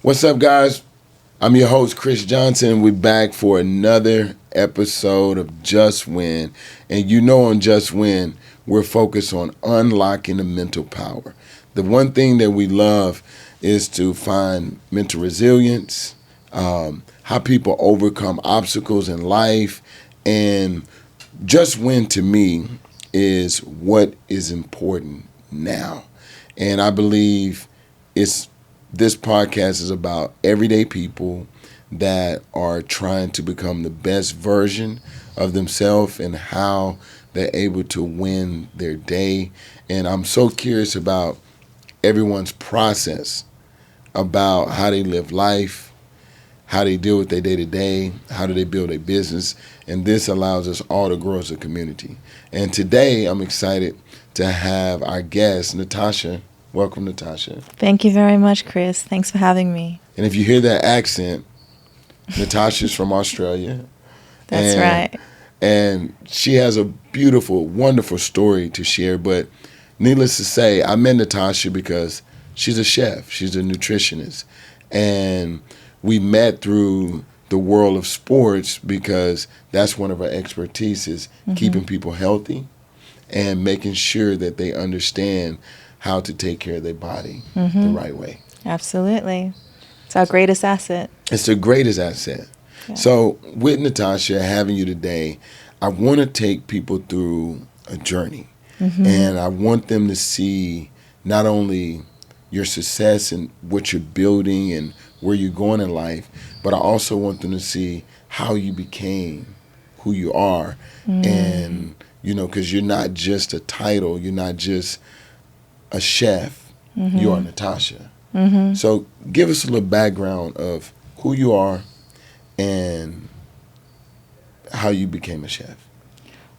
What's up, guys? I'm your host, Chris Johnson. We're back for another episode of Just Win. And you know on Just Win, we're focused on unlocking the mental power. The one thing that we love is to find mental resilience, how people overcome obstacles in life. And Just Win to me is what is important now. And I believe this podcast is about everyday people that are trying to become the best version of themselves and how they're able to win their day. And I'm so curious about everyone's process, about how they live life, how they deal with their day-to-day, how do they build a business, and this allows us all to grow as a community. And today I'm excited to have our guest, Natasha. Welcome, Natasha. Thank you very much, Chris. Thanks for having me. And if you hear that accent, Natasha's from Australia. That's right. And she has a beautiful, wonderful story to share. But needless to say, I met Natasha because she's a chef. She's a nutritionist. And we met through the world of sports because that's one of our expertise is keeping people healthy and making sure that they understand how to take care of their body the right way. Absolutely. It's our greatest asset. It's the greatest asset. Yeah. So with Natasha, having you today, I want to take people through a journey. And I want them to see not only your success and what you're building and where you're going in life, but I also want them to see how you became who you are. And, you know, because you're not just a title, you're not just a chef, you are Natasha. So give us a little background of who you are and how you became a chef.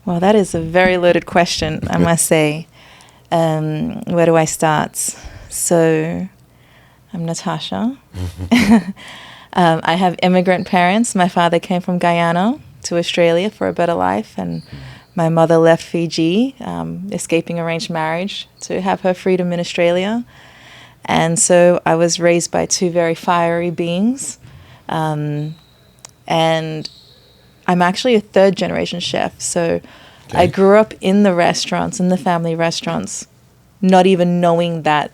Well, that is a very loaded question, I must say. Where do I start? So I'm Natasha. I have immigrant parents. My father came from Guyana to Australia for a better life, and my mother left Fiji, escaping arranged marriage to have her freedom in Australia. And so I was raised by two very fiery beings. And I'm actually a third generation chef. So I grew up in the restaurants, in the family restaurants, not even knowing that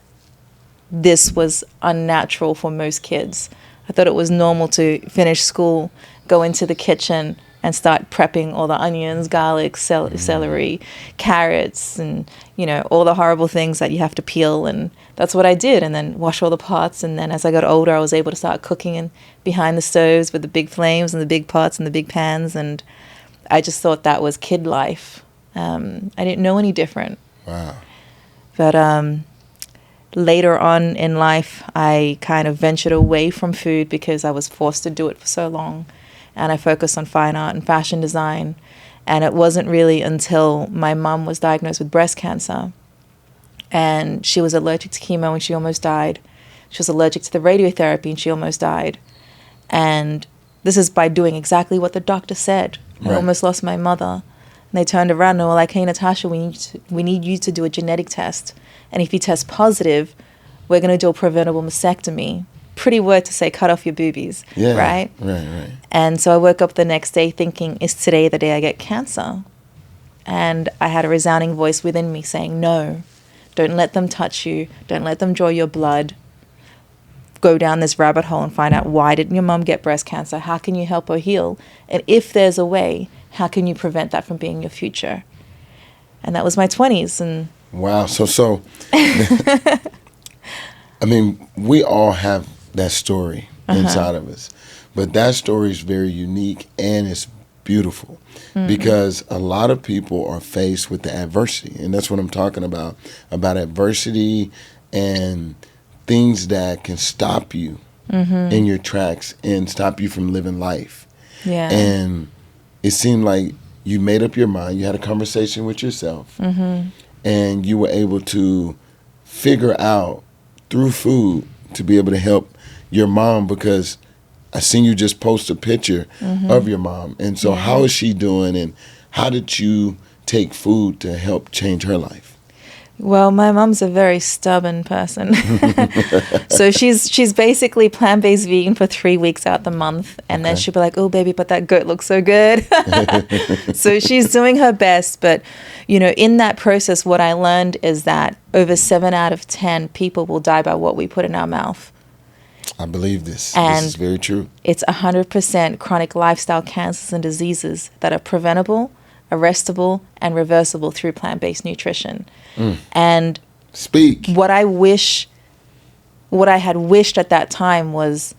this was unnatural for most kids. I thought it was normal to finish school, go into the kitchen, and start prepping all the onions, garlic, celery, carrots, and, you know, all the horrible things that you have to peel. And that's what I did. And then wash all the pots. And then as I got older, I was able to start cooking in behind the stoves with the big flames and the big pots and the big pans. And I just thought that was kid life. I didn't know any different. Wow. But later on in life, I kind of ventured away from food because I was forced to do it for so long. And I focused on fine art and fashion design. And it wasn't really until my mom was diagnosed with breast cancer. And she was allergic to chemo and she almost died. She was allergic to the radiotherapy and she almost died. And this is by doing exactly what the doctor said. I almost lost my mother. And they turned around and were like, hey, Natasha, we need you to do a genetic test. And if you test positive, we're going to do a preventable mastectomy. Pretty word to say, cut off your boobies, right? Right. And so I woke up the next day thinking, is today the day I get cancer? And I had a resounding voice within me saying, no, don't let them touch you. Don't let them draw your blood. Go down this rabbit hole and find out, why didn't your mom get breast cancer? How can you help her heal? And if there's a way, how can you prevent that from being your future? And that was my 20s. And wow. So I mean, we all have that story inside of us. But that story is very unique and it's beautiful because a lot of people are faced with the adversity. And that's what I'm talking about adversity and things that can stop you in your tracks and stop you from living life. Yeah. And it seemed like you made up your mind. You had a conversation with yourself and you were able to figure out through food to be able to help your mom, because I seen you just post a picture of your mom. And so how is she doing and how did you take food to help change her life? Well, my mom's a very stubborn person. So she's basically plant-based vegan for 3 weeks out the month. And then she'll be like, oh, baby, but that goat looks so good. So she's doing her best. But, in that process, what I learned is that over 7 out of 10 people will die by what we put in our mouth. I believe this. And this is very true. It's 100% chronic lifestyle cancers and diseases that are preventable, arrestable, and reversible through plant-based nutrition. And speak. What I had wished at that time was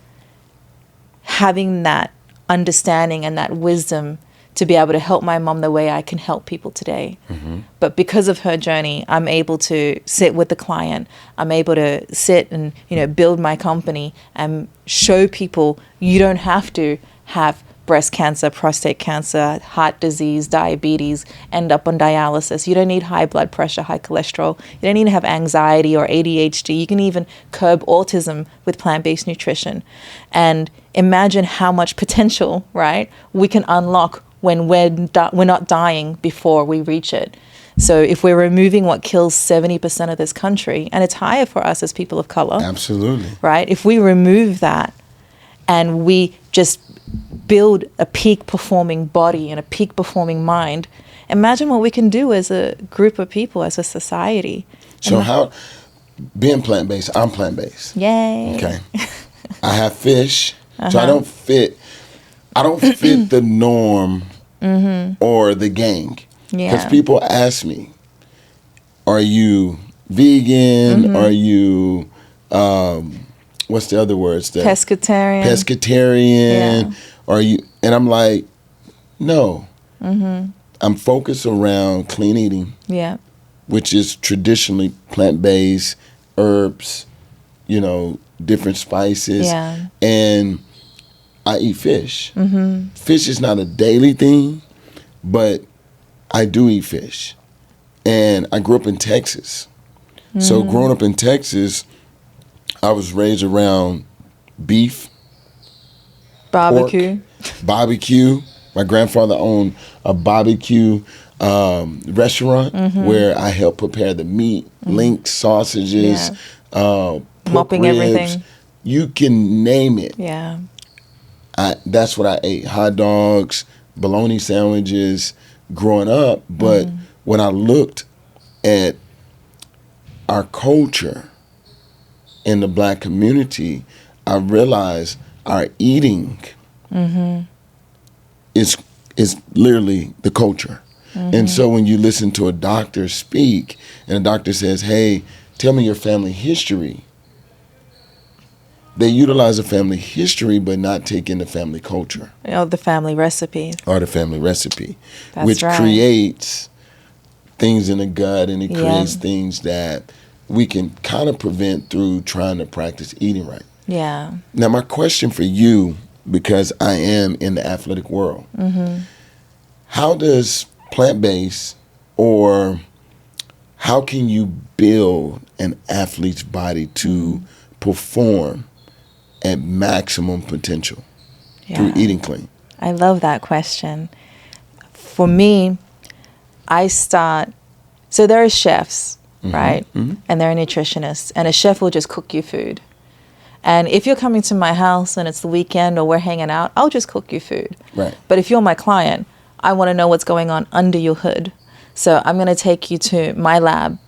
having that understanding and that wisdom to be able to help my mom the way I can help people today. But because of her journey, I'm able to sit with the client. I'm able to sit and, build my company and show people you don't have to have breast cancer, prostate cancer, heart disease, diabetes, end up on dialysis. You don't need high blood pressure, high cholesterol. You don't need to have anxiety or ADHD. You can even curb autism with plant-based nutrition. And imagine how much potential, right, we can unlock when we're not dying before we reach it. So if we're removing what kills 70% of this country, and it's higher for us as people of color. Absolutely. Right? If we remove that and we just build a peak performing body and a peak performing mind, imagine what we can do as a group of people, as a society. So being plant-based, I'm plant-based. Yay. Okay. I have fish, so I don't fit the norm or the gang. Because people ask me, are you vegan? Are you, what's the other words? Pescatarian. Pescatarian. Are you? And I'm like, no. I'm focused around clean eating. Yeah. Which is traditionally plant-based, herbs, different spices. Yeah. And I eat fish. Fish is not a daily thing, but I do eat fish. And I grew up in Texas. So growing up in Texas, I was raised around beef, barbecue. Pork, barbecue. My grandfather owned a barbecue restaurant where I helped prepare the meat, links, sausages, mopping ribs. Everything. You can name it. Yeah. That's what I ate. Hot dogs, bologna sandwiches growing up. But when I looked at our culture in the Black community, I realized our eating is literally the culture. And so when you listen to a doctor speak and a doctor says, hey, tell me your family history, they utilize the family history but not take in the family culture. The family recipe. Or the family recipe. That's which right. creates things in the gut, and it creates things that we can kind of prevent through trying to practice eating right. Yeah. Now, my question for you, because I am in the athletic world, how does plant-based, or how can you build an athlete's body to perform at maximum potential through eating clean? I love that question. For me, so there are chefs, right? And there are nutritionists, and a chef will just cook you food. And if you're coming to my house and it's the weekend or we're hanging out, I'll just cook you food. Right. But if you're my client, I want to know what's going on under your hood. So I'm going to take you to my lab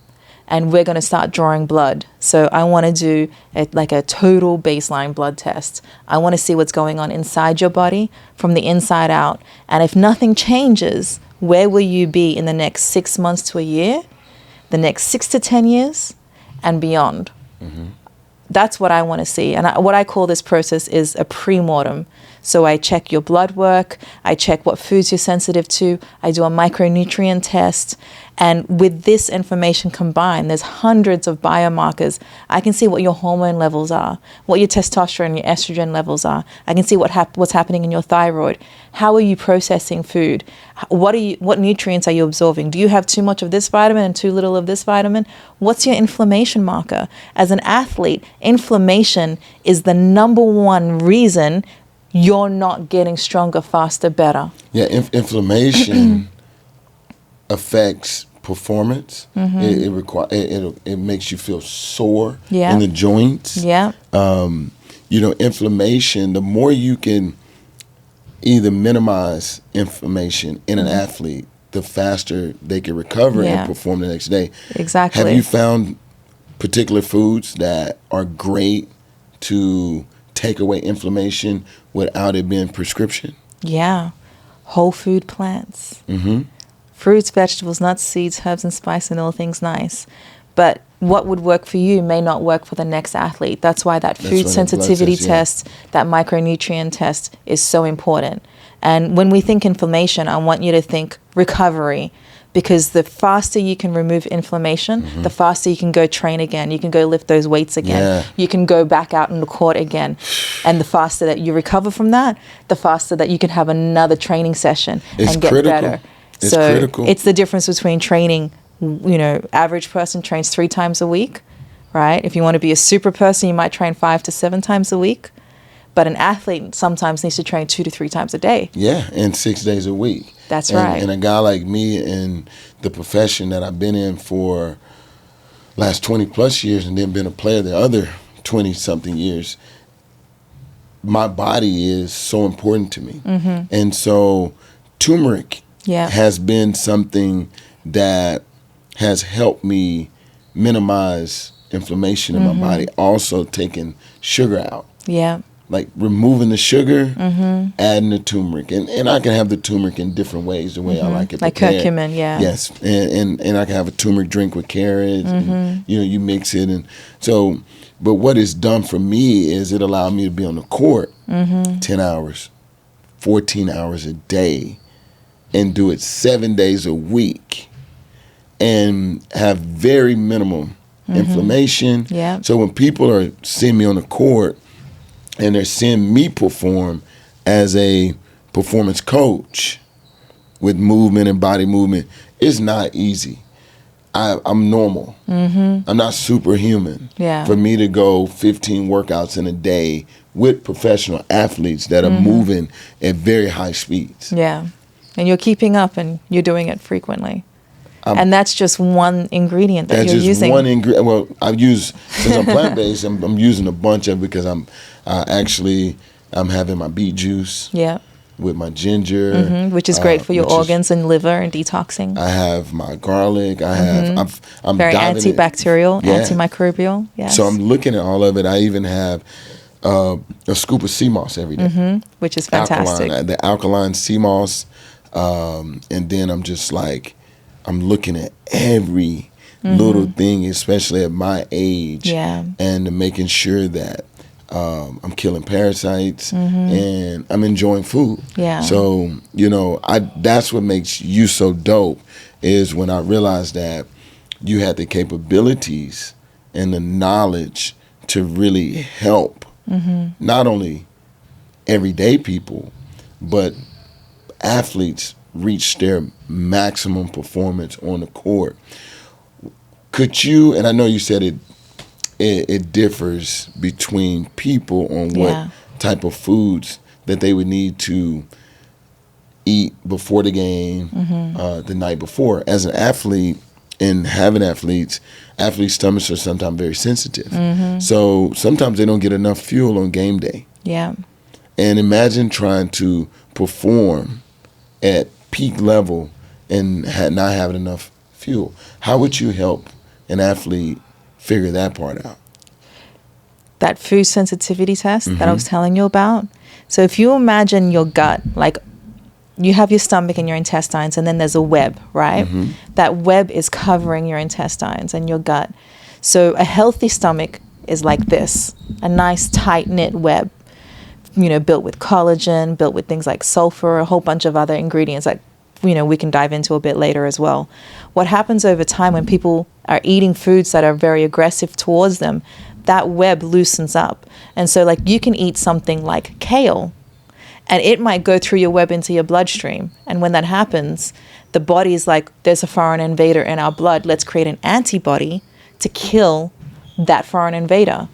and we're going to start drawing blood. So I want to do a total baseline blood test. I want to see what's going on inside your body from the inside out. And if nothing changes, where will you be in the next 6 months to a year, the next 6 to 10 years, and beyond? That's what I want to see. And what I call this process is a pre-mortem. So I check your blood work. I check what foods you're sensitive to. I do a micronutrient test. And with this information combined, there's hundreds of biomarkers. I can see what your hormone levels are, what your testosterone, your estrogen levels are. I can see what's happening in your thyroid. How are you processing food? What nutrients are you absorbing? Do you have too much of this vitamin and too little of this vitamin? What's your inflammation marker? As an athlete, inflammation is the number one reason you're not getting stronger, faster, better. Yeah, inflammation affects performance. It makes you feel sore Yeah. in the joints. Yeah. Inflammation, the more you can either minimize inflammation in an athlete, the faster they can recover and perform the next day. Exactly. Have you found particular foods that are great to take away inflammation without it being prescription? Yeah. Whole food plants. Mm-hmm. Fruits, vegetables, nuts, seeds, herbs, and spices, and all things nice. But what would work for you may not work for the next athlete. That's why that food sensitivity test, that micronutrient test is so important. And when we think inflammation, I want you to think recovery, because the faster you can remove inflammation, the faster you can go train again. You can go lift those weights again. Yeah. You can go back out on the court again. And the faster that you recover from that, the faster that you can have another training session and get better. It's critical. It's the difference between training, average person trains 3 times a week, right? If you want to be a super person, you might train 5 to 7 times a week. But an athlete sometimes needs to train 2 to 3 times a day. Yeah, and 6 days a week. That's right. And a guy like me in the profession that I've been in for last 20 plus years and then been a player the other 20 something years, my body is so important to me. And so turmeric has been something that has helped me minimize inflammation in my body. Also taking sugar out. Yeah. Like removing the sugar, adding the turmeric. And I can have the turmeric in different ways, the way I like it. Like curcumin, yeah. Yes. And I can have a turmeric drink with carrots. And, you mix it. And so, but what it's done for me is it allowed me to be on the court 10 hours, 14 hours a day, and do it 7 days a week and have very minimal inflammation. Yeah. So when people are seeing me on the court and they're seeing me perform as a performance coach with movement and body movement, it's not easy. I'm normal. I'm not superhuman. Yeah. For me to go 15 workouts in a day with professional athletes that are moving at very high speeds. Yeah. And you're keeping up and you're doing it frequently. And that's just one ingredient that you're using. That's just one ingredient. Well, since I'm plant-based, I'm using a bunch of it because I'm having my beet juice. Yeah. With my ginger. Which is great for your organs and liver and detoxing. I have my garlic. I'm very antibacterial, antimicrobial. Yes. So I'm looking at all of it. I even have a scoop of sea moss every day. Which is fantastic. The alkaline sea moss. And then I'm looking at every little thing, especially at my age, and making sure that I'm killing parasites and I'm enjoying food. Yeah. So, that's what makes you so dope is when I realized that you had the capabilities and the knowledge to really help not only everyday people, but athletes reach their maximum performance on the court. Could you, and I know you said it differs between people on what type of foods that they would need to eat before the game, the night before. As an athlete and having athletes' stomachs are sometimes very sensitive. So sometimes they don't get enough fuel on game day. Yeah. And imagine trying to perform at peak level and not having enough fuel. How would you help an athlete figure that part out? That food sensitivity test that I was telling you about. So if you imagine your gut, like you have your stomach and your intestines, and then there's a web, right? That web is covering your intestines and your gut. So a healthy stomach is like this, a nice tight-knit web, built with collagen, built with things like sulfur, a whole bunch of other ingredients that, we can dive into a bit later as well. What happens over time when people are eating foods that are very aggressive towards them, that web loosens up. And so you can eat something like kale, and it might go through your web into your bloodstream. And when that happens, the body is like, there's a foreign invader in our blood. Let's create an antibody to kill that foreign invader.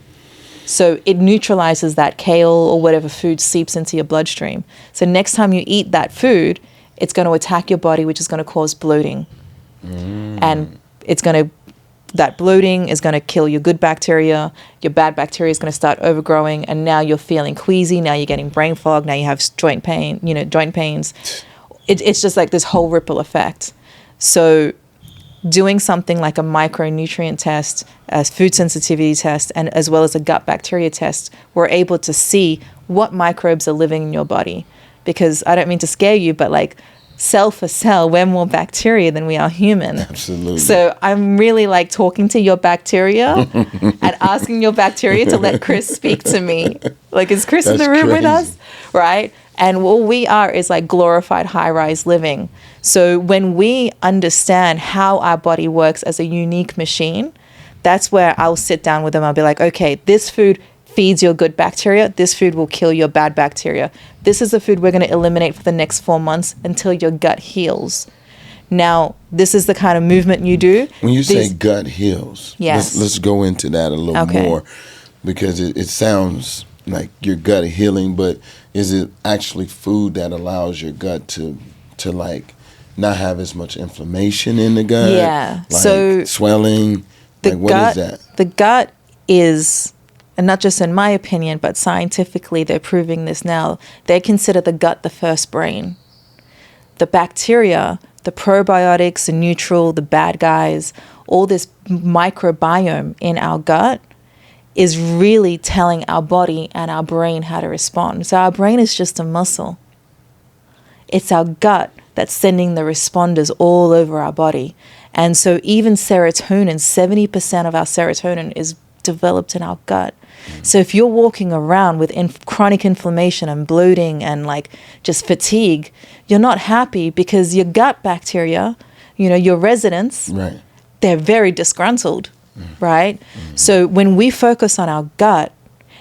So it neutralizes that kale or whatever food seeps into your bloodstream. So next time you eat that food, it's going to attack your body, which is going to cause bloating. And it's going to, that bloating is going to kill your good bacteria. Your bad bacteria is going to start overgrowing, and now you're feeling queasy. Now you're getting brain fog. Now you have joint pains. It's just like this whole ripple effect. So doing something like a micronutrient test, a food sensitivity test, and as well as a gut bacteria test, we're able to see what microbes are living in your body. Because I don't mean to scare you, but like cell for cell, we're more bacteria than we are human. Absolutely. So I'm really like talking to your bacteria and asking your bacteria to let Chris speak to me. Like, is Chris in the room with us? Right? And what we are is like glorified high-rise living. So when we understand how our body works as a unique machine, that's where I'll sit down with them. I'll be like, okay, this food feeds your good bacteria. This food will kill your bad bacteria. This is the food we're going to eliminate for the next 4 months until your gut heals. Now, this is the kind of movement you do. When you say gut heals, yes. let's go into that a little more, because it sounds like your gut healing, but is it actually food that allows your gut to like not have as much inflammation in the gut? Yeah. Like so swelling? The like what gut, is that? The gut is, and not just in my opinion, but scientifically they're proving this now, they consider the gut the first brain. The bacteria, the probiotics, the neutral, the bad guys, all this microbiome in our gut is really telling our body and our brain how to respond. So our brain is just a muscle. It's our gut that's sending the responders all over our body. And so even serotonin, 70% of our serotonin is developed in our gut. So if you're walking around with chronic inflammation and bloating and like just fatigue, you're not happy because your gut bacteria, your residents, right, they're very disgruntled, right? Mm-hmm. So when we focus on our gut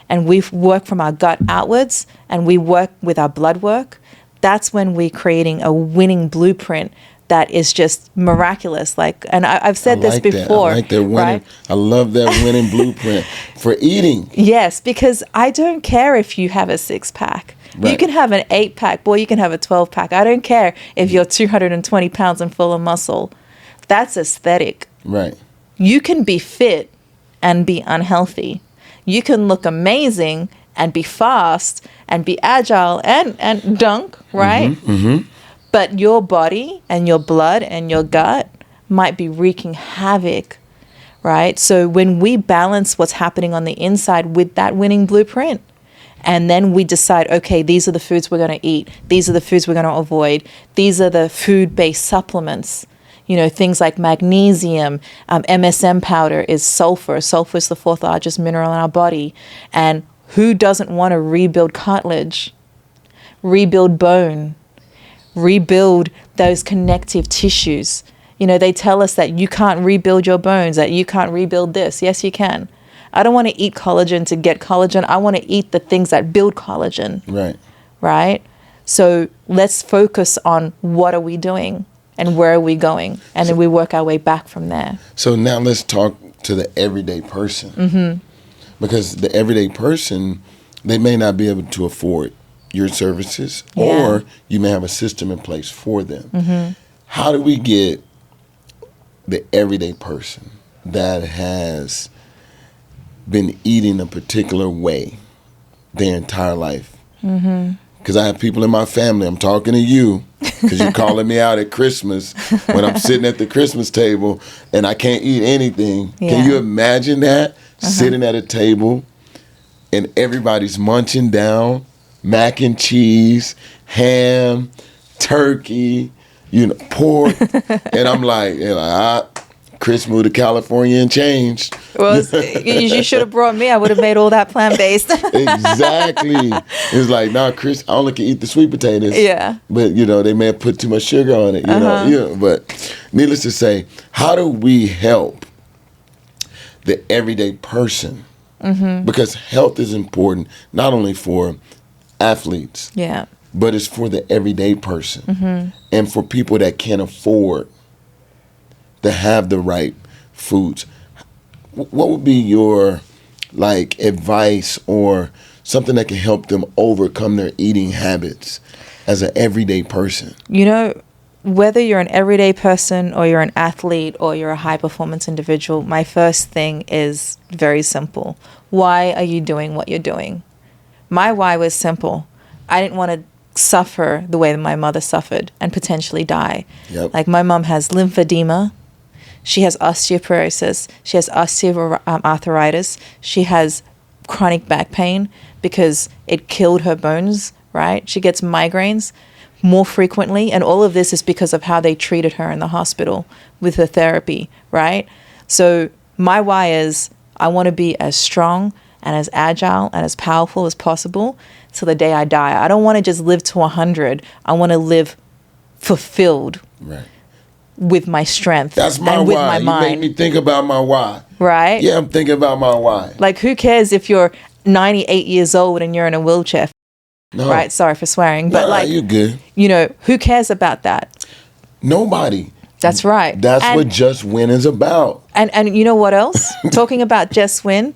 and we work from our gut outwards and we work with our blood work, that's when we're creating a winning blueprint that is just miraculous. Like, and I've said this before. I like that winning. Right? I love that winning blueprint for eating. Yes, because I don't care if you have a 6-pack. Right. You can have an 8-pack. Boy, you can have a 12-pack. I don't care if you're 220 pounds and full of muscle. That's aesthetic. Right. You can be fit and be unhealthy. You can look amazing and be fast and be agile and dunk, right? Mm-hmm, mm-hmm. But your body and your blood and your gut might be wreaking havoc, right? So when we balance what's happening on the inside with that winning blueprint, and then we decide, okay, these are the foods we're going to eat. These are the foods we're going to avoid. These are the food-based supplements. Things like magnesium, MSM powder is sulfur. Sulfur is the 4th largest mineral in our body. And who doesn't want to rebuild cartilage, rebuild bone, rebuild those connective tissues? They tell us that you can't rebuild your bones, that you can't rebuild this. Yes, you can. I don't want to eat collagen to get collagen. I want to eat the things that build collagen. Right. Right? So let's focus on what are we doing and where are we going? And then we work our way back from there. So now let's talk to the everyday person. Mm-hmm. Because the everyday person, they may not be able to afford your services, or you may have a system in place for them. Mm-hmm. How do we get the everyday person that has been eating a particular way their entire life? Because I have people in my family, I'm talking to you, because you're calling me out at Christmas when I'm sitting at the Christmas table and I can't eat anything. Yeah. Can you imagine that? Sitting at a table and everybody's munching down mac and cheese, ham, turkey, pork. And I'm like, Chris moved to California and changed. Well, you should have brought me. I would have made all that plant-based. Exactly. It's like, nah, Chris, I only can eat the sweet potatoes. Yeah. But, they may have put too much sugar on it, you know. But needless to say, how do we help the everyday person? Mm-hmm. Because health is important, not only for athletes, but it's for the everyday person. Mm-hmm. And for people that can't afford to have the right foods. What would be your advice or something that can help them overcome their eating habits as an everyday person? whether you're an everyday person or you're an athlete or you're a high performance individual, my first thing is very simple. Why are you doing what you're doing? My why was simple. I didn't want to suffer the way that my mother suffered and potentially die. Yep. Like my mom has lymphedema. She has osteoporosis. She has osteoarthritis. She has chronic back pain because it killed her bones, right? She gets migraines more frequently, and all of this is because of how they treated her in the hospital with her therapy, right? So my why is I want to be as strong and as agile and as powerful as possible till the day I die. I don't want to just live to 100. I want to live fulfilled. Right. With my strength. That's my and with why. my mind. You made me think about my why. Right? Yeah, I'm thinking about my why. Like, who cares if you're 98 years old and you're in a wheelchair? No. Right? Sorry for swearing. But, like, you good. You know, who cares about that? Nobody. That's right. That's what Just Win is about. And you know what else? Talking about Just Win,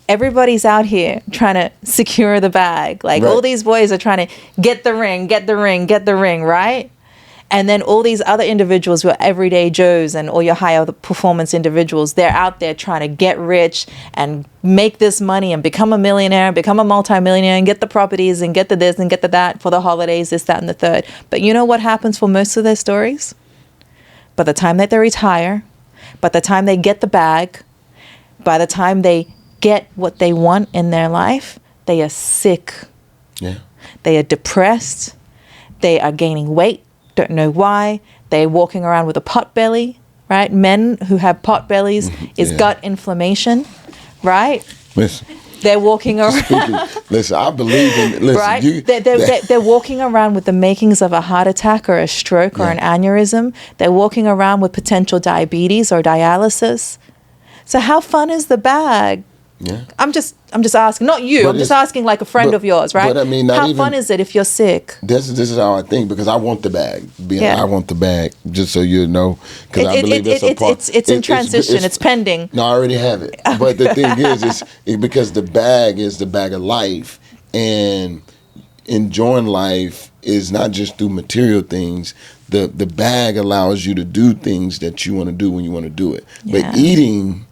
everybody's out here trying to secure the bag. Like, all these boys are trying to get the ring, right? And then all these other individuals who are everyday Joes and all your higher performance individuals, they're out there trying to get rich and make this money and become a millionaire, become a multimillionaire and get the properties and get the this and get the that for the holidays, this, that, and the third. But you know what happens for most of their stories? By the time that they retire, by the time they get the bag, by the time they get what they want in their life, they are sick. Yeah. They are depressed. They are gaining weight. Don't know why. They're walking around with a pot belly, right? Men who have pot bellies is gut inflammation, right? Listen. They're walking around. Listen, I believe in. Listen, right? They're walking around with the makings of a heart attack or a stroke or an aneurysm. They're walking around with potential diabetes or dialysis. So how fun is the bag? Yeah. I'm just asking, not you. I'm just asking like a friend of yours, right? But I mean, how fun is it if you're sick? This is how I think, because I want the bag. I want the bag, just so you know, because I believe it's a part. It's in transition. It's pending. No, I already have it. But the thing is because the bag is the bag of life, and enjoying life is not just through material things. The bag allows you to do things that you want to do when you want to do it. Yeah. But eating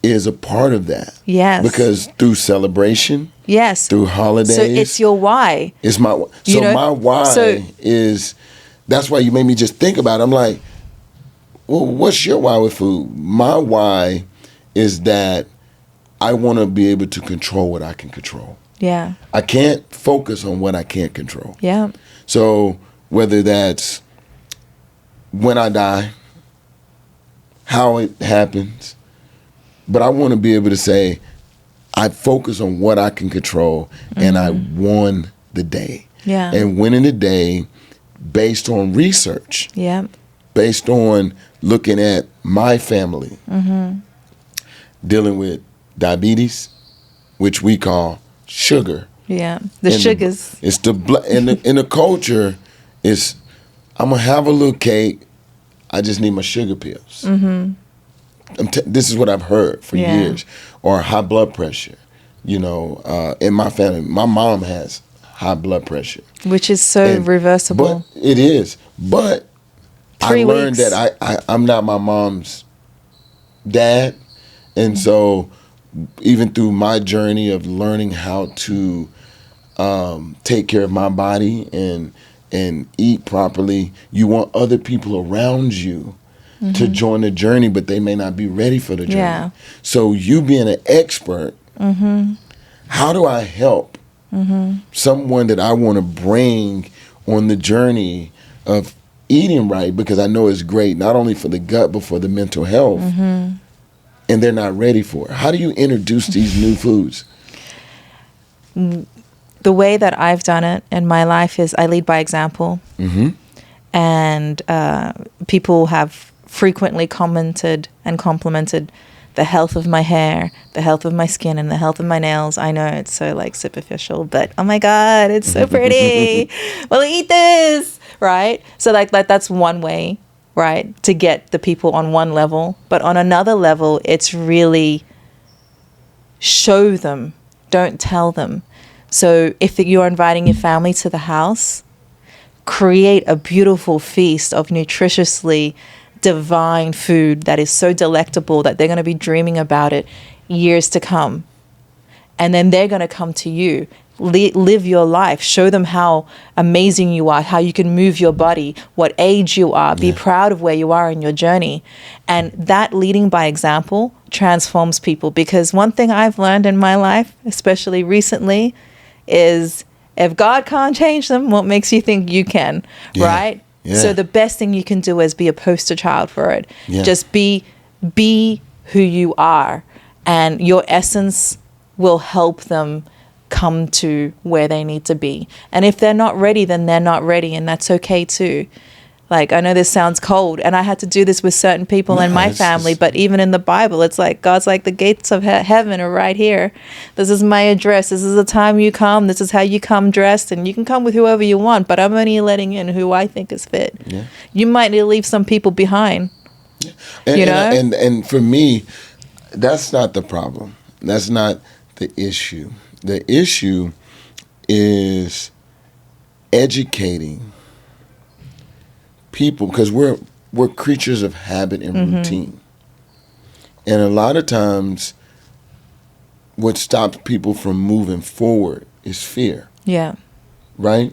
is a part of that. Yes. Because through celebration. Yes. Through holidays. So it's your why. It's my my why is, that's why you made me just think about it. I'm like, well, what's your why with food? My why is that I want to be able to control what I can control. Yeah. I can't focus on what I can't control. Yeah. So whether that's when I die, how it happens, but I want to be able to say, I focus on what I can control, and I won the day. Yeah. And winning the day based on research. Yeah. Based on looking at my family. Dealing with diabetes, which we call sugar. Yeah. The sugars. It's the in the culture, it's, I'm going to have a little cake, I just need my sugar pills. This is what I've heard for years. Or high blood pressure. You know, in my family, my mom has high blood pressure. Which is so reversible. But it is. But I learned that I'm not my mom's dad. And so even through my journey of learning how to take care of my body and eat properly, you want other people around you to join the journey, but they may not be ready for the journey. Yeah. So you being an expert, how do I help someone that I want to bring on the journey of eating right? Because I know it's great, not only for the gut, but for the mental health. And they're not ready for it. How do you introduce these new foods? The way that I've done it in my life is I lead by example. And people have frequently commented and complimented the health of my hair, the health of my skin, and the health of my nails. I know it's so like superficial, but oh my God, it's so pretty. Well, eat this, right? So like that's one way, right, to get the people on one level. But on another level, it's really show them, don't tell them. So if you're inviting your family to the house, create a beautiful feast of nutritiously divine food that is so delectable that they're going to be dreaming about it years to come. And then they're going to come to you, live your life, show them how amazing you are, how you can move your body, what age you are, be proud of where you are in your journey. And that leading by example transforms people. Because one thing I've learned in my life, especially recently, is if God can't change them, what makes you think you can, right? Yeah. So the best thing you can do is be a poster child for it. Yeah. Just be who you are, and your essence will help them come to where they need to be. And if they're not ready, then they're not ready, and that's okay too. Like, I know this sounds cold, and I had to do this with certain people in my family, but even in the Bible, it's like, God's like, the gates of heaven are right here. This is my address. This is the time you come. This is how you come dressed, and you can come with whoever you want, but I'm only letting in who I think is fit. Yeah. You might need to leave some people behind. Yeah. And for me, that's not the problem. That's not the issue. The issue is educating people, because we're creatures of habit and routine. And a lot of times what stops people from moving forward is fear. Yeah. Right?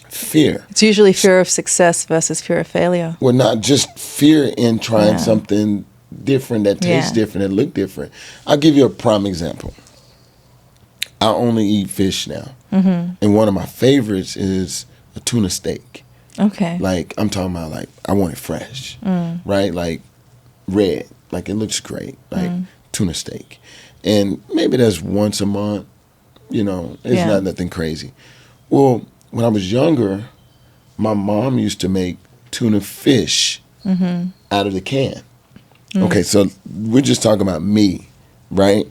Fear. It's usually fear of success versus fear of failure. Well, not just fear in trying something different that tastes different and look different. I'll give you a prime example. I only eat fish now. And one of my favorites is a tuna steak. Okay. Like, I'm talking about, like, I want it fresh, right? Like, red. Like, it looks great. Like, tuna steak. And maybe that's once a month. You know, it's not nothing crazy. Well, when I was younger, my mom used to make tuna fish out of the can. Okay, so we're just talking about me, right?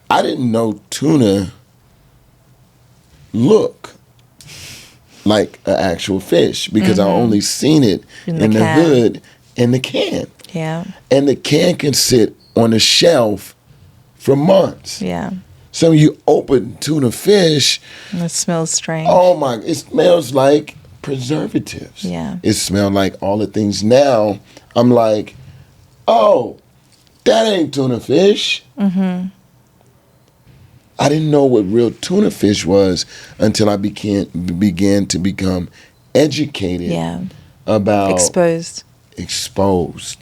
I didn't know tuna look like an actual fish, because I only seen it in the hood in the can. Yeah. And the can can sit on the shelf for months. Yeah. So you open tuna fish. And it smells strange. Oh my, it smells like preservatives. Yeah. It smells like all the things. Now I'm like, oh, that ain't tuna fish. I didn't know what real tuna fish was until I began to become educated about exposed.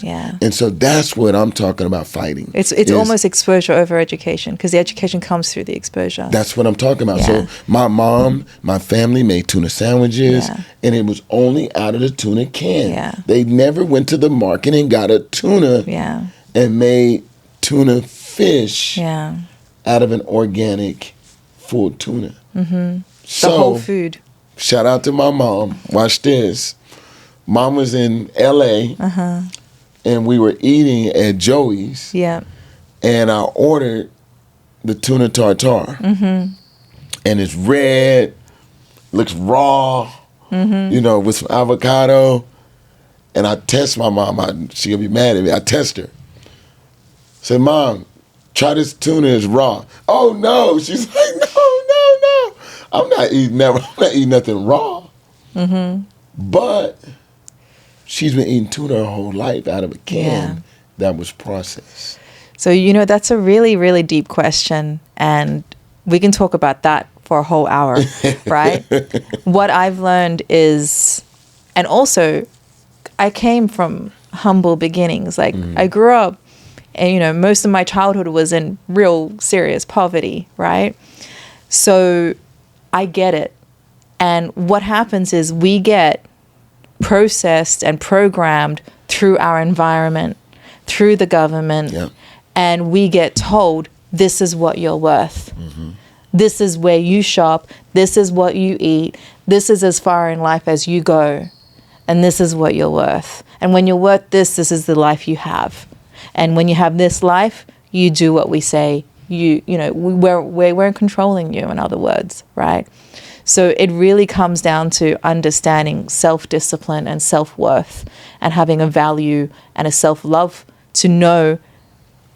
Yeah. And so that's what I'm talking about fighting. It's almost exposure over education, because the education comes through the exposure. That's what I'm talking about. Yeah. So my family made tuna sandwiches, and it was only out of the tuna can. Yeah. They never went to the market and got a tuna and made tuna fish out of an organic full tuna. So, the whole food. Shout out to my mom. Watch this. Mom was in L.A. And we were eating at Joey's. Yeah. And I ordered the tuna tartare. And it's red, looks raw, you know, with some avocado. And I test my mom. She'll be mad at me. I test her. Say, Mom, try this tuna, it's raw. Oh no. She's like, no. I'm not eating nothing raw. But she's been eating tuna her whole life out of a can that was processed. So, you know, that's a really, really deep question, and we can talk about that for a whole hour, right? What I've learned is, and also I came from humble beginnings. Like, I grew up, and, you know, most of my childhood was in real serious poverty, right? So I get it. And what happens is we get processed and programmed through our environment, through the government, and we get told, this is what you're worth. This is where you shop. This is what you eat. This is as far in life as you go. And this is what you're worth. And when you're worth this is the life you have. And when you have this life, you do what we say. You know, we're controlling you, in other words, right? So it really comes down to understanding self-discipline and self-worth, and having a value and a self-love to know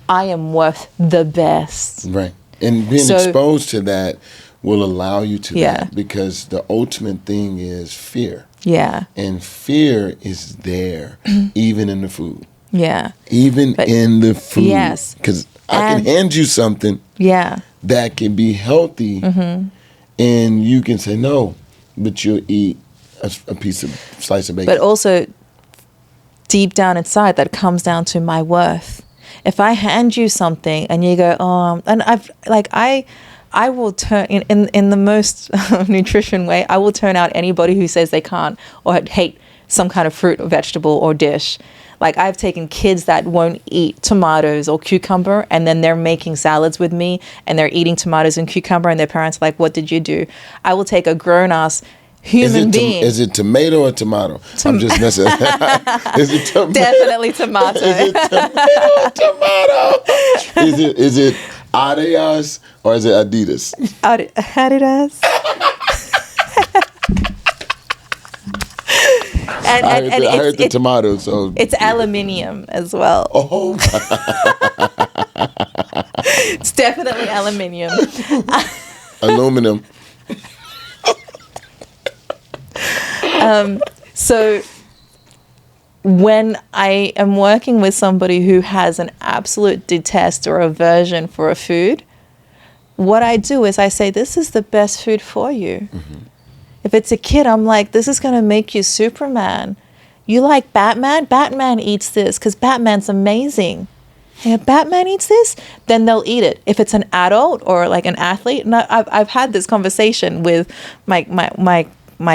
I am worth the best. Right. And being exposed to that will allow you to Yeah. that, because the ultimate thing is fear. Yeah. And fear is there even in the food. Yeah. Even in the food. Yes. Because I can hand you something Yeah. that can be healthy, and you can say no, but you'll eat a slice of bacon. But also, deep down inside, that comes down to my worth. If I hand you something and you go, oh, and I will turn in the most nutrition way. I will turn out anybody who says they can't or hate some kind of fruit or vegetable or dish. Like, I've taken kids that won't eat tomatoes or cucumber, and then they're making salads with me, and they're eating tomatoes and cucumber, and their parents are like, "What did you do?" I will take a grown-ass human being. Is it tomato or tomato? I'm just messing. Is it tomato? Definitely tomato. Is it tomato? Is it Adidas or is it Adidas? Adidas. I heard the tomato, so it's aluminium as well. Oh, it's definitely aluminium. Aluminum. So when I am working with somebody who has an absolute detest or aversion for a food, what I do is I say, this is the best food for you. Mm-hmm. If it's a kid, I'm like, this is going to make you Superman. You like Batman? Batman eats this because Batman's amazing. Yeah, Batman eats this? Then they'll eat it. If it's an adult or like an athlete, and I've had this conversation with my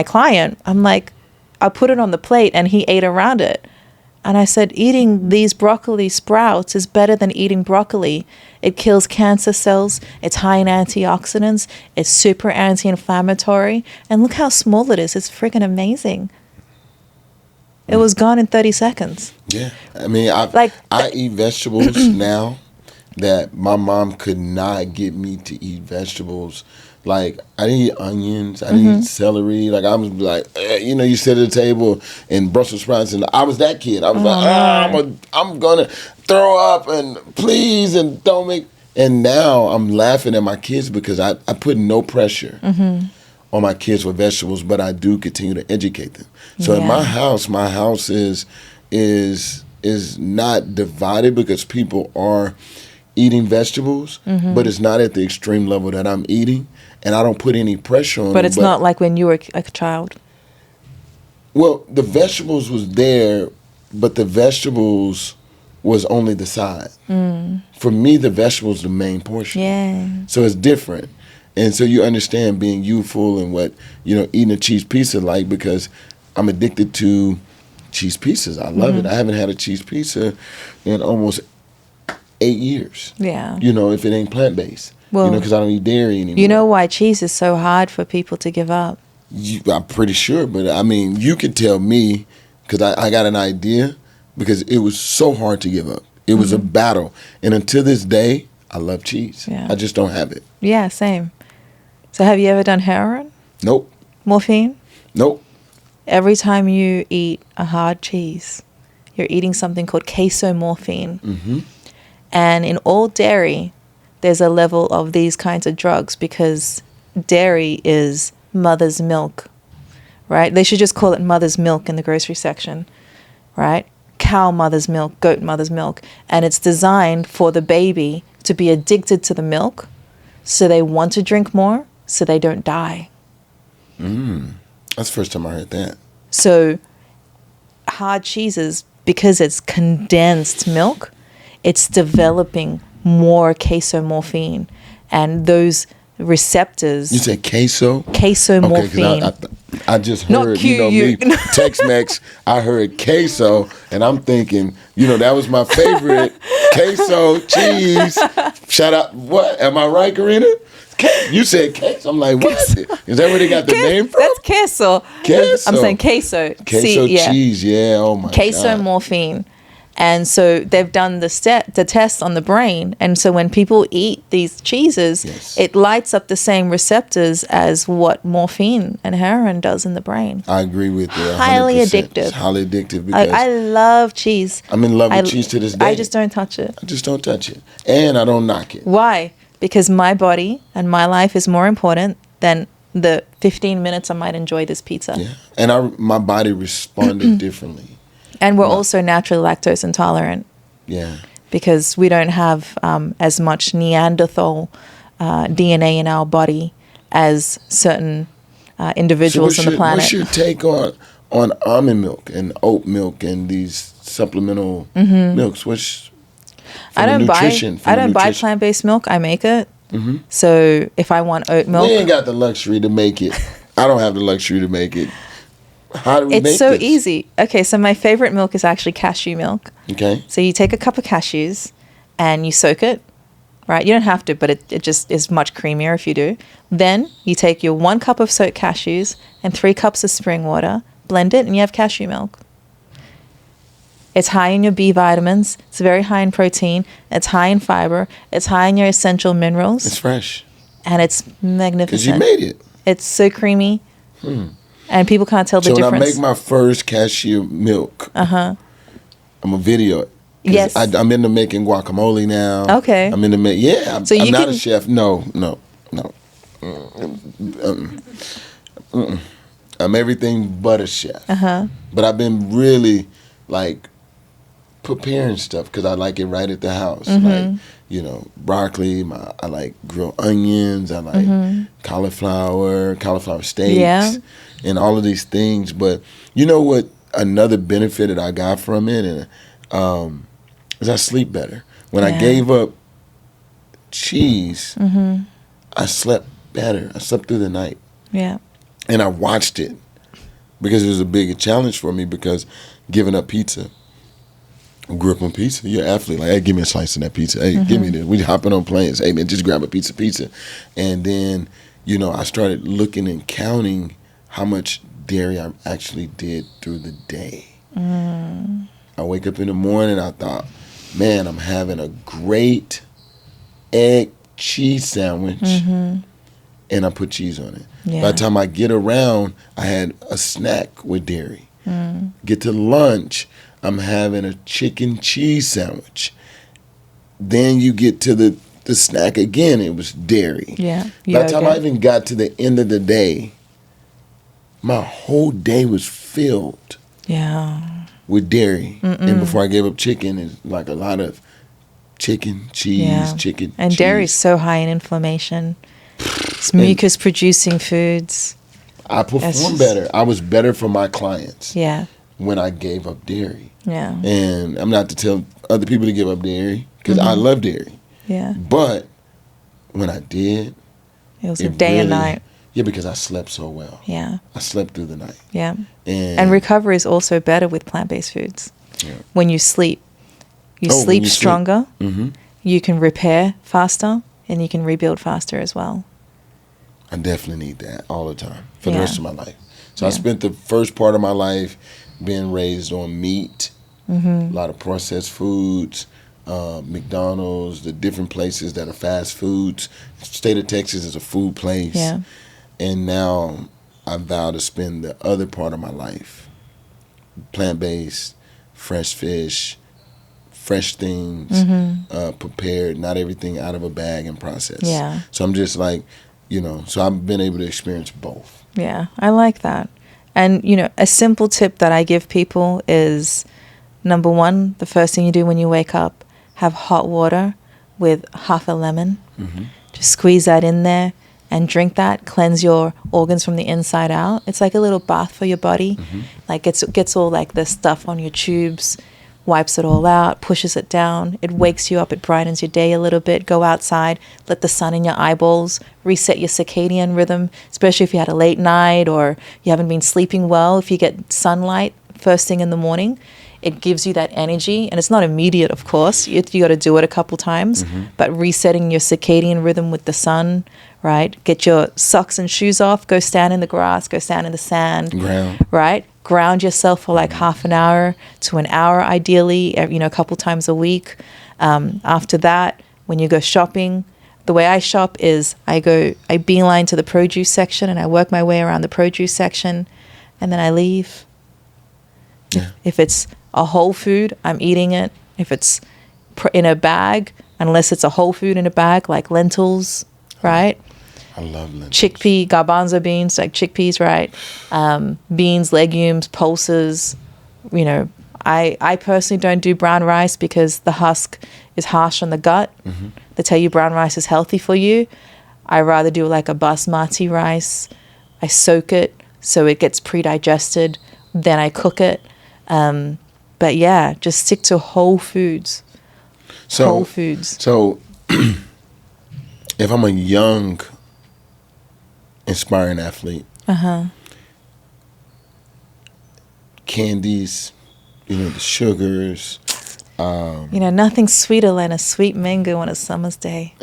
client. I'm like, I put it on the plate and he ate around it. And I said, eating these broccoli sprouts is better than eating broccoli. It kills cancer cells. It's high in antioxidants. It's super anti-inflammatory. And look how small it is. It's freaking amazing. It was gone in 30 seconds. Yeah. I mean, I eat vegetables now that my mom could not get me to eat vegetables. Like, I didn't eat onions. I didn't eat celery. Like, I was like, you sit at the table and Brussels sprouts, and I was that kid. I was I'm going to throw up, and please, and don't make. And now I'm laughing at my kids because I put no pressure on my kids with vegetables, but I do continue to educate them. So in my house is not divided because people are eating vegetables, but it's not at the extreme level that I'm eating. And I don't put any pressure on But it's not like when you were a child. Well, the vegetables was there, but the vegetables was only the side. For me, the vegetables the main portion. Yeah. So it's different. And so you understand being youthful and what, eating a cheese pizza like, because I'm addicted to cheese pizzas. I love it. I haven't had a cheese pizza in almost 8 years. Yeah. If it ain't plant-based. Well, because I don't eat dairy anymore. You know why cheese is so hard for people to give up? I'm pretty sure, but I mean, you could tell me, because I got an idea, because it was so hard to give up. It was a battle. And until this day, I love cheese. Yeah. I just don't have it. Yeah, same. So have you ever done heroin? Nope. Morphine? Nope. Every time you eat a hard cheese, you're eating something called casomorphine. Mm-hmm. And in all dairy, there's a level of these kinds of drugs because dairy is mother's milk, right? They should just call it mother's milk in the grocery section, right? Cow mother's milk, goat mother's milk. And it's designed for the baby to be addicted to the milk so they want to drink more so they don't die. That's the first time I heard that. So hard cheeses, because it's condensed milk, it's developing more casomorphine, and those receptors. You said queso? Casomorphine. Okay, I just heard, me, Tex-Mex, I heard queso, and I'm thinking, that was my favorite. Queso, cheese. Shout out, what? Am I right, Karina? You said queso. I'm like, what? Is that where they got the name from? That's queso. I'm saying queso. Queso cheese, yeah. Oh, my God. Casomorphine. And so they've done the test on the brain. And so when people eat these cheeses, it lights up the same receptors as what morphine and heroin does in the brain. I agree with you. 100%. Highly addictive. It's highly addictive. Because I love cheese. I'm in love with cheese to this day. I just don't touch it. I just don't touch it. And I don't knock it. Why? Because my body and my life is more important then the 15 minutes I might enjoy this pizza. Yeah. And my body responded differently. And we're also naturally lactose intolerant. Yeah. Because we don't have as much Neanderthal DNA in our body as certain individuals on the planet. What's your take on almond milk and oat milk and these supplemental milks? I don't buy plant-based milk. I make it. So if I want oat milk, we ain't got the luxury to make it. I don't have the luxury to make it. How do we make it's so this? easy. Okay, so my favorite milk is actually cashew milk. Okay. So you take a cup of cashews and you soak it, right? You don't have to, but it just is much creamier if you do. Then you take your 1 cup of soaked cashews and 3 cups of spring water, blend it, and you have cashew milk. It's high in your B vitamins. It's very high in protein. It's high in fiber. It's high in your essential minerals. It's fresh. And it's magnificent. Because you made it. It's so creamy. And people can't tell the difference. So when I make my first cashew milk, I'm a video it. Yes. I'm into making guacamole now. Okay. I'm into I'm not a chef. No. I'm everything but a chef. But I've been really like preparing stuff because I like it right at the house. Like, broccoli, I like grilled onions, I like cauliflower steaks, and all of these things. But you know what? Another benefit that I got from it is I sleep better. When I gave up cheese, I slept better. I slept through the night. Yeah. And I watched it because it was a big challenge for me because giving up pizza. I grew up on pizza. You're an athlete. Like, hey, give me a slice of that pizza. Hey, give me this. We hopping on planes. Hey, man, just grab a pizza. And then, I started looking and counting how much dairy I actually did through the day. I wake up in the morning, I thought, man, I'm having a great egg cheese sandwich, and I put cheese on it. Yeah. By the time I get around, I had a snack with dairy. Get to lunch, I'm having a chicken cheese sandwich. Then you get to the snack again, it was dairy. Yeah. By the time I even got to the end of the day, my whole day was filled with dairy. And before I gave up chicken, it's like a lot of chicken, cheese, chicken, and cheese. dairy is so high in inflammation. It's mucus producing foods. I performed better. I was better for my clients. Yeah. When I gave up dairy. Yeah. And I'm not to tell other people to give up dairy because I love dairy. Yeah. But when I did, it was a day and night. Yeah, because I slept so well. Yeah. I slept through the night. Yeah. And recovery is also better with plant-based foods. Yeah. When you sleep, you sleep stronger. You can repair faster, and you can rebuild faster as well. I definitely need that all the time for the rest of my life. So I spent the first part of my life being raised on meat, a lot of processed foods, McDonald's, the different places that are fast foods. State of Texas is a food place. Yeah. And now I vow to spend the other part of my life plant-based, fresh fish, fresh things, prepared, not everything out of a bag and processed. Yeah. So I'm just like, so I've been able to experience both. Yeah, I like that. And, a simple tip that I give people is, number one, the first thing you do when you wake up, have hot water with half a lemon. Just squeeze that in there and drink that. Cleanse your organs from the inside out. It's like a little bath for your body. Like gets all like the stuff on your tubes, wipes it all out, pushes it down. It wakes you up. It brightens your day a little bit. Go outside, let the sun in your eyeballs, reset your circadian rhythm, especially if you had a late night or you haven't been sleeping well. If you get sunlight first thing in the morning, it gives you that energy. And it's not immediate, of course. You got to do it a couple times. But resetting your circadian rhythm with the sun, right? Get your socks and shoes off. Go stand in the grass. Go stand in the sand. Right? Ground yourself for like half an hour to an hour, ideally, a couple times a week. After that, when you go shopping, the way I shop is I beeline to the produce section and I work my way around the produce section and then I leave. Yeah. If it's a whole food, I'm eating it. If it's in a bag, unless it's a whole food in a bag, like lentils, right? I love lentils. Chickpea, garbanzo beans, like chickpeas, right? Beans, legumes, pulses. You know, I personally don't do brown rice because the husk is harsh on the gut. They tell you brown rice is healthy for you. I rather do like a basmati rice. I soak it so it gets pre-digested. Then I cook it. But yeah, just stick to whole foods. Whole foods. So if I'm a young, inspiring athlete, candies, the sugars. Nothing sweeter than a sweet mango on a summer's day.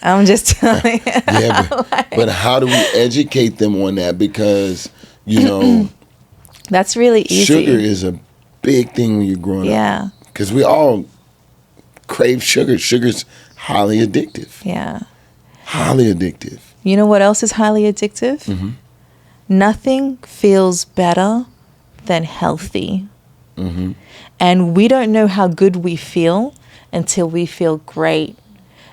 I'm just telling you. Yeah, but how do we educate them on that? Because, that's really easy. Sugar is a big thing when you're growing up. Yeah. Because we all crave sugar. Sugar's highly addictive. Yeah. Highly addictive. You know what else is highly addictive? Nothing feels better than healthy. And we don't know how good we feel until we feel great.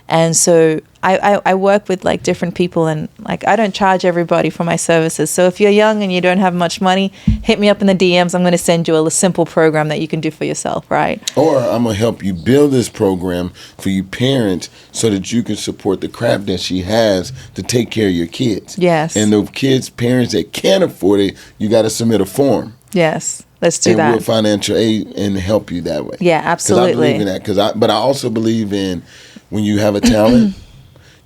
And so I work with like different people, and like I don't charge everybody for my services. So if you're young and you don't have much money, hit me up in the DMs. I'm going to send you a simple program that you can do for yourself, right? Or I'm going to help you build this program for you parents so that you can support the craft that she has to take care of your kids. Yes. And the kids' parents that can't afford it, you got to submit a form. Yes. Let's do that. And we'll financial aid and help you that way. Yeah, absolutely. Because I believe in that. But I also believe in when you have a talent,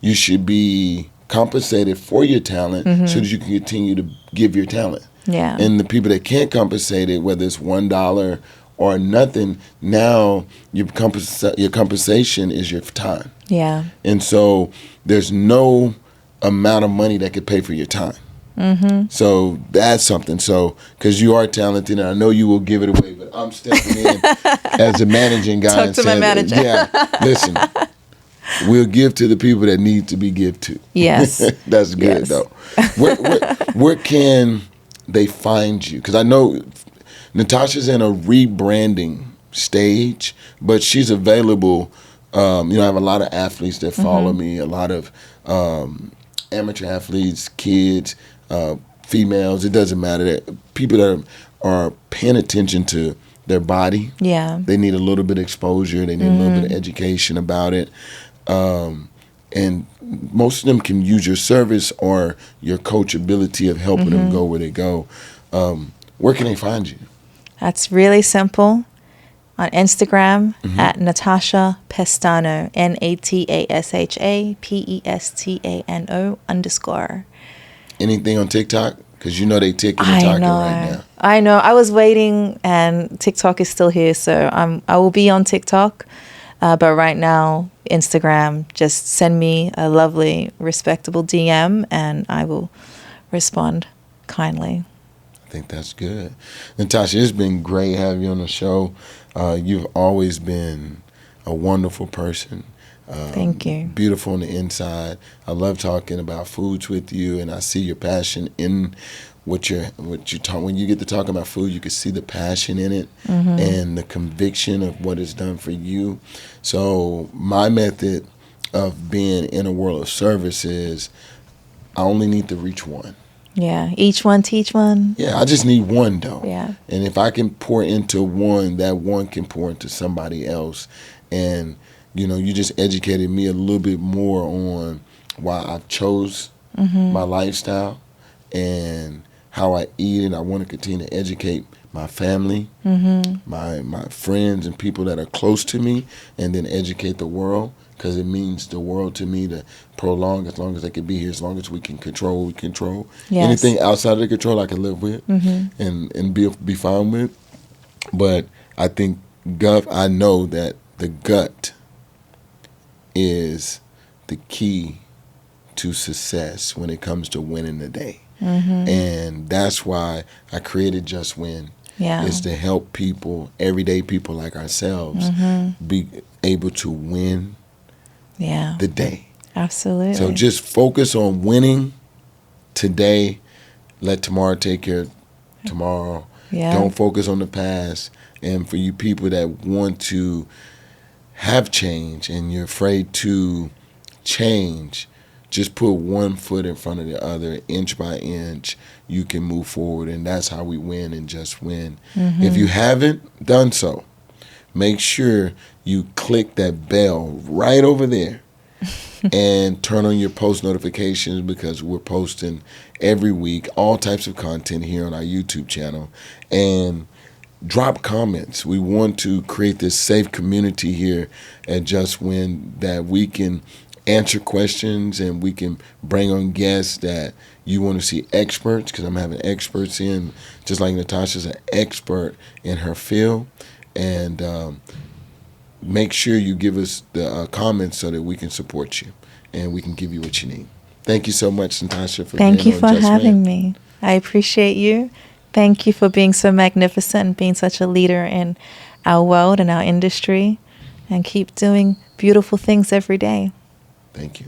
you should be compensated for your talent so that you can continue to give your talent. Yeah. And the people that can't compensate it, whether it's $1 or nothing, now your compensation is your time. Yeah. And so there's no amount of money that could pay for your time. So that's something. So because you are talented, and I know you will give it away, but I'm stepping in as a managing guy. Talk to my manager. Yeah, listen, we'll give to the people that need to be give to. Yes. That's good, though. Where can they find you? Because I know Natasha's in a rebranding stage, but she's available. I have a lot of athletes that follow me, a lot of amateur athletes, kids, females, it doesn't matter. People that are paying attention to their body. Yeah. They need a little bit of exposure. They need a little bit of education about it. And most of them can use your service or your coachability of helping them go where they go. Where can they find you? That's really simple. On Instagram at Natasha Pestano, NATASHAPESTANO _ Anything on TikTok? Because you know they ticking and talking right now. I know. I was waiting, and TikTok is still here, so I will be on TikTok. But right now, Instagram, just send me a lovely, respectable DM, and I will respond kindly. I think that's good. Natasha, it's been great having you on the show. You've always been a wonderful person. Thank you. Beautiful on the inside. I love talking about foods with you, and I see your passion in what you talk. When you get to talk about food, you can see the passion in it and the conviction of what it's done for you. So my method of being in a world of service is I only need to reach one. Yeah, each one teach one. Yeah, I just need one though. Yeah. And if I can pour into one, that one can pour into somebody else. And you just educated me a little bit more on why I chose my lifestyle and how I eat, and I want to continue to educate my family, my friends, and people that are close to me, and then educate the world, because it means the world to me to prolong as long as they can be here, as long as we can control what we control. Yes. Anything outside of the control I can live with and be fine with. But I think I know that the gut is the key to success when it comes to winning the day. And that's why I created Just Win. Yeah. Is to help people, everyday people like ourselves, be able to win the day. Absolutely. So just focus on winning today. Let tomorrow take care of tomorrow. Yeah. Don't focus on the past. And for you people that want to have change and you're afraid to change, just put one foot in front of the other, inch by inch, you can move forward. And that's how we win and just win. If you haven't done so, make sure you click that bell right over there and turn on your post notifications, because we're posting every week all types of content here on our YouTube channel. And drop comments. We want to create this safe community here at Just Win, that we can answer questions and we can bring on guests that you want to see, experts, because I'm having experts in, just like Natasha's an expert in her field. And make sure you give us the comments so that we can support you and we can give you what you need. Thank you so much, Natasha, for Thank being you on for Just having Win. me. I appreciate you. Thank you for being so magnificent and being such a leader in our world and our industry, and keep doing beautiful things every day. Thank you.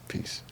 Peace.